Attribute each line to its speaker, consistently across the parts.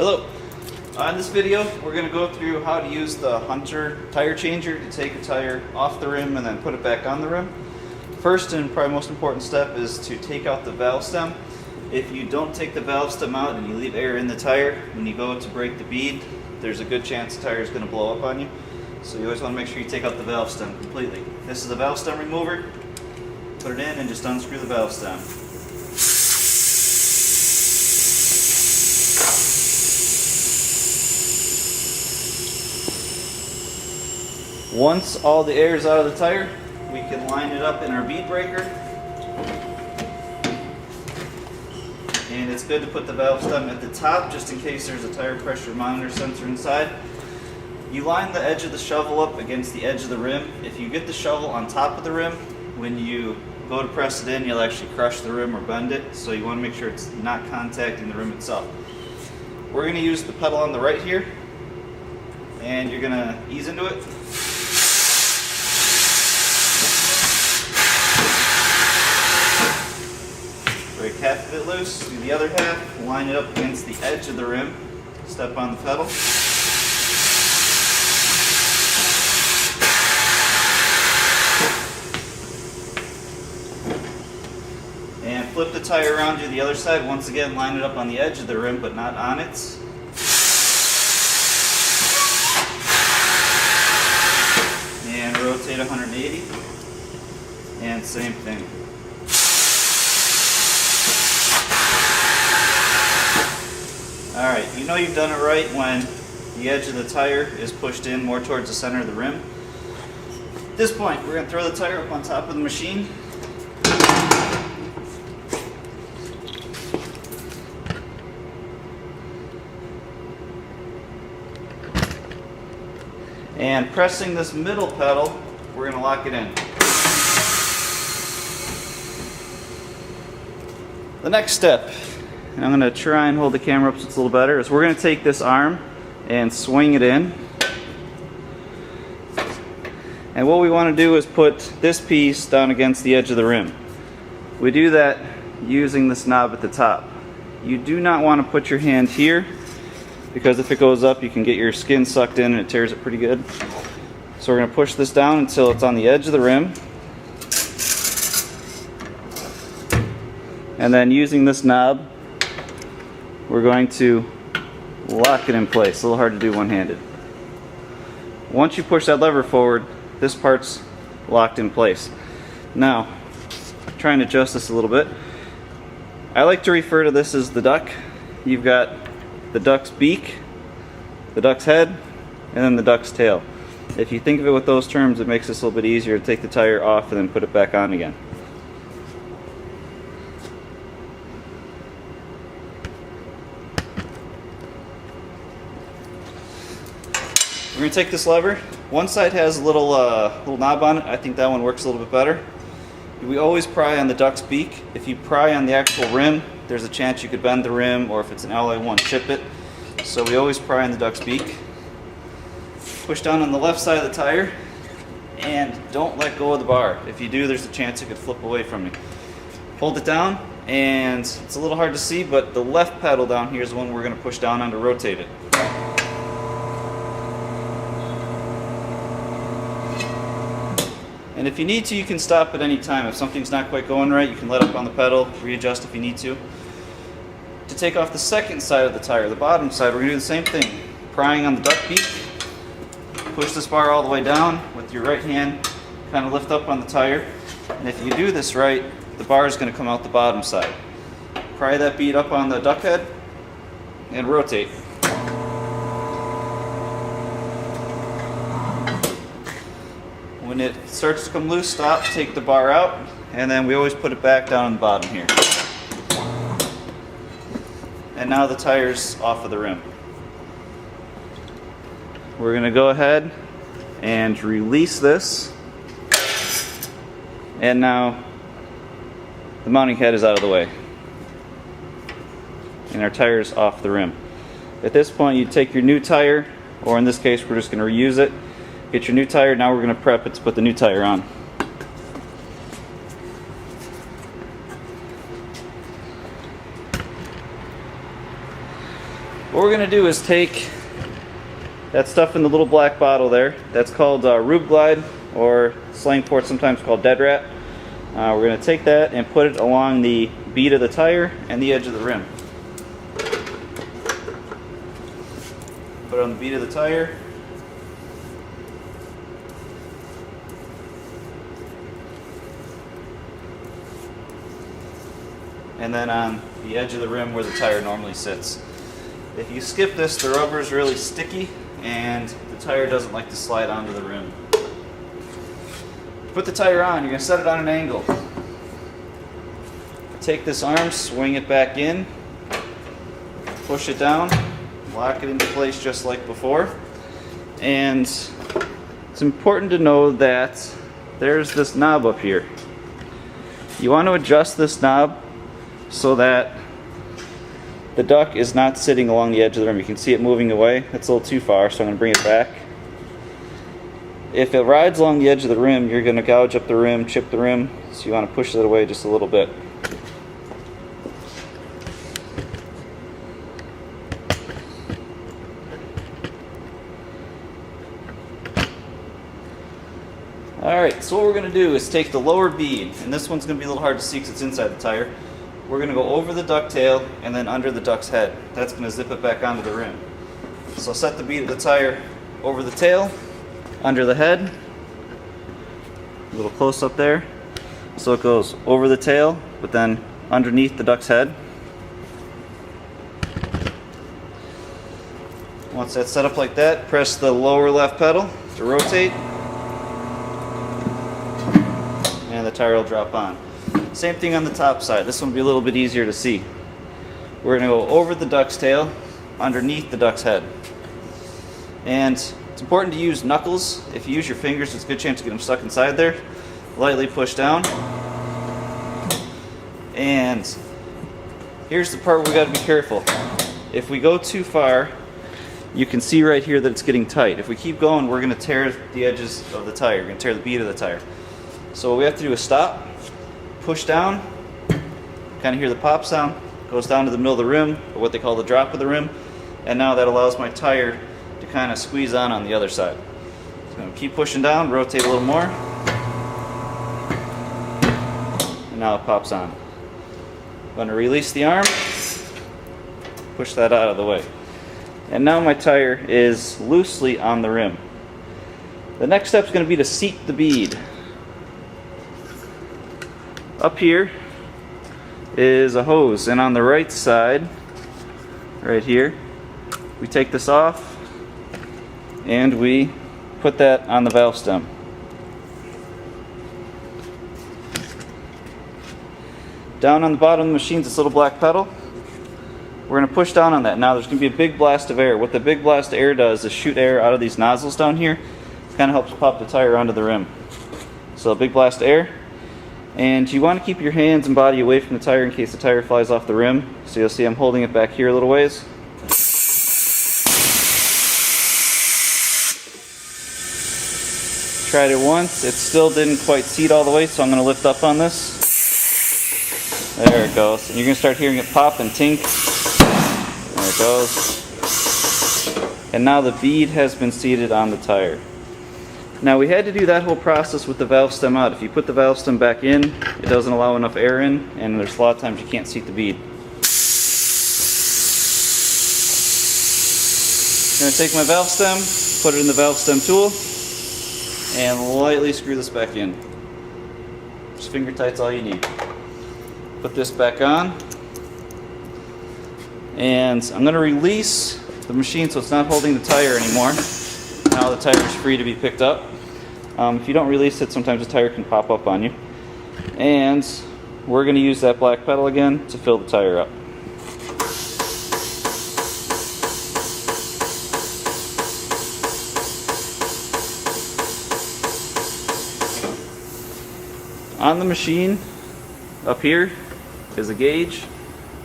Speaker 1: Hello. In this video, we're going to go through how to use the Hunter tire changer to take a tire off the rim and then put it back on the rim. First and probably most important step is to take out the valve stem. If you don't take the valve stem out and you leave air in the tire, when you go to break the bead, there's a good chance the tire is going to blow up on you. So you always want to make sure you take out the valve stem completely. This is the valve stem remover. Put it in and just unscrew the valve stem. Once all the air is out of the tire, we can line it up in our bead breaker. And it's good to put the valve stem at the top just in case there's a tire pressure monitor sensor inside. You line the edge of the shovel up against the edge of the rim. If you get the shovel on top of the rim, when you go to press it in, you'll actually crush the rim or bend it. So you want to make sure it's not contacting the rim itself. We're going to use the pedal on the right here, and you're going to ease into it. Break half of it loose, do the other half, line it up against the edge of the rim, step on the pedal. And flip the tire around, do the other side. Once again, line it up on the edge of the rim, but not on it. And rotate 180. And same thing. Alright, you know you've done it right when the edge of the tire is pushed in more towards the center of the rim. At this point, we're going to throw the tire up on top of the machine. And pressing this middle pedal, we're going to lock it in. The next step, and I'm going to try and hold the camera up so it's a little better, is we're going to take this arm and swing it in. And what we want to do is put this piece down against the edge of the rim. We do that using this knob at the top. You do not want to put your hand here, because if it goes up you can get your skin sucked in and it tears it pretty good. So we're going to push this down until it's on the edge of the rim. And then using this knob, we're going to lock it in place. A little hard to do one-handed. Once you push that lever forward, this part's locked in place. Now, try and adjust this a little bit. I like to refer to this as the duck. You've got the duck's beak, the duck's head, and then the duck's tail. If you think of it with those terms, it makes this a little bit easier to take the tire off and then put it back on again. We're going to take this lever. One side has a little knob on it. I think that one works a little bit better. We always pry on the duck's beak. If you pry on the actual rim, there's a chance you could bend the rim, or if it's an alloy one, chip it. So we always pry on the duck's beak. Push down on the left side of the tire, and don't let go of the bar. If you do, there's a chance it could flip away from you. Hold it down, and it's a little hard to see, but the left pedal down here is the one we're going to push down on to rotate it. And if you need to, you can stop at any time. If something's not quite going right, you can let up on the pedal, readjust if you need to. To take off the second side of the tire, the bottom side, we're going to do the same thing. Prying on the duck beak, push this bar all the way down with your right hand, kind of lift up on the tire. And if you do this right, the bar is going to come out the bottom side. Pry that bead up on the duck head and rotate. When it starts to come loose, stop, take the bar out, and then we always put it back down on the bottom here. And now the tire's off of the rim. We're going to go ahead and release this. And now the mounting head is out of the way. And our tire's off the rim. At this point, you take your new tire, or in this case, we're just going to reuse it. Get your new tire. Now we're going to prep it to put the new tire on. What we're going to do is take that stuff in the little black bottle there. That's called Rube Glide, or slang for it sometimes called Dead Rat. We're going to take that and put it along the bead of the tire and the edge of the rim. Put it on the bead of the tire. And then on the edge of the rim where the tire normally sits. If you skip this, the rubber is really sticky and the tire doesn't like to slide onto the rim. Put the tire on, you're going to set it on an angle. Take this arm, swing it back in, push it down, lock it into place just like before. And it's important to know that there's this knob up here. You want to adjust this knob so that the duck is not sitting along the edge of the rim. You can see it moving away. That's a little too far, so I'm going to bring it back. If it rides along the edge of the rim, you're going to gouge up the rim, chip the rim, so you want to push that away just a little bit. Alright, so what we're going to do is take the lower bead, and this one's going to be a little hard to see because it's inside the tire. We're going to go over the duck tail and then under the duck's head. That's going to zip it back onto the rim. So set the bead of the tire over the tail, under the head, a little close up there. So it goes over the tail, but then underneath the duck's head. Once that's set up like that, press the lower left pedal to rotate, and the tire will drop on. Same thing on the top side. This one will be a little bit easier to see. We're going to go over the duck's tail, underneath the duck's head. And it's important to use knuckles. If you use your fingers, there's a good chance to get them stuck inside there. Lightly push down. And here's the part where we got to be careful. If we go too far, you can see right here that it's getting tight. If we keep going, we're going to tear the edges of the tire. We're going to tear the bead of the tire. So what we have to do is stop, push down, kind of hear the pop sound, goes down to the middle of the rim, or what they call the drop of the rim, and now that allows my tire to kind of squeeze on the other side. So I'm going to keep pushing down, rotate a little more, and now it pops on. I'm going to release the arm, push that out of the way. And now my tire is loosely on the rim. The next step is going to be to seat the bead. Up here is a hose, and on the right side, right here, we take this off and we put that on the valve stem. Down on the bottom of the machine is this little black pedal. We're going to push down on that. Now there's going to be a big blast of air. What the big blast of air does is shoot air out of these nozzles down here. It kind of helps pop the tire onto the rim. So a big blast of air. And you want to keep your hands and body away from the tire in case the tire flies off the rim. So you'll see I'm holding it back here a little ways. Tried it once, it still didn't quite seat all the way, so I'm going to lift up on this. There it goes. And you're going to start hearing it pop and tink. There it goes. And now the bead has been seated on the tire. Now we had to do that whole process with the valve stem out. If you put the valve stem back in, it doesn't allow enough air in, and there's a lot of times you can't seat the bead. I'm going to take my valve stem, put it in the valve stem tool, and lightly screw this back in. Just finger tight's all you need. Put this back on, and I'm going to release the machine so it's not holding the tire anymore. Now the tire is free to be picked up. If you don't release it, sometimes the tire can pop up on you. And we're going to use that black pedal again to fill the tire up. On the machine, up here is a gauge,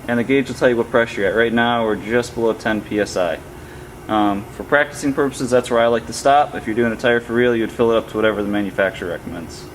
Speaker 1: and the gauge will tell you what pressure you're at. Right now we're just below 10 psi. For practicing purposes, that's where I like to stop. If you're doing a tire for real, you'd fill it up to whatever the manufacturer recommends.